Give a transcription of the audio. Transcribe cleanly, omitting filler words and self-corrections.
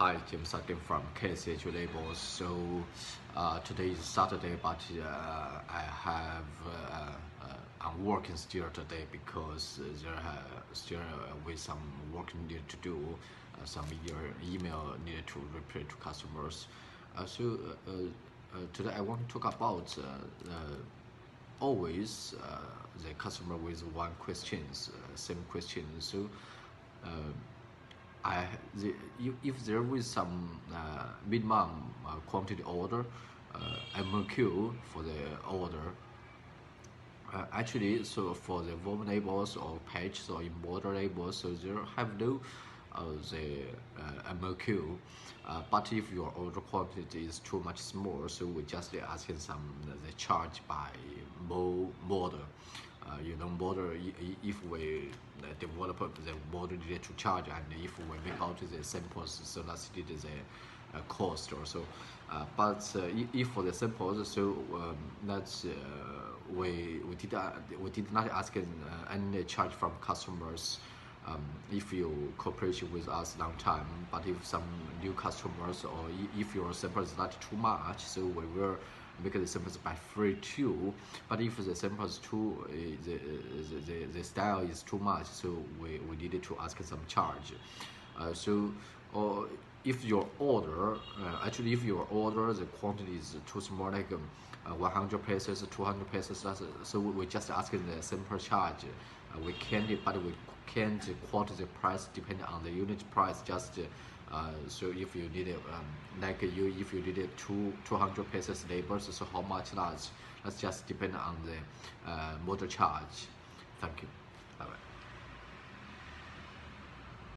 Hi, Jim Sutton from KSTHL Labels. So today is Saturday, but I'm working still today because there still with some work needed to do, some email needed to reply to customers. Today I want to talk about always the customer with one questions, same question. So. If there is some minimum quantity order, MIUMIU for the order, actually, so for the volume labels or pages or border labels, so there have no the MIUMIU. But if your order quantity is too much small, so we just asking some the charge by border. Border, if we develop the border needed to charge, and if we make out the samples, so that's the cost also. But if for the samples, so that's we did not ask any charge from customers. If you cooperation with us long time, but if some new customers or if your sample is not too much, so we will make the samples by free too. But if the samples too, the style is too much, so we needed to ask some charge. Or if your order, actually if your order the quantity is too small, like 100 pieces, 200 pieces, so we just asking the sample charge. We can't quote the price depending on the unit price. Just so if you need it, if you need it 200 pieces labels, so how much that's just depend on the model charge. Thank you. Bye bye.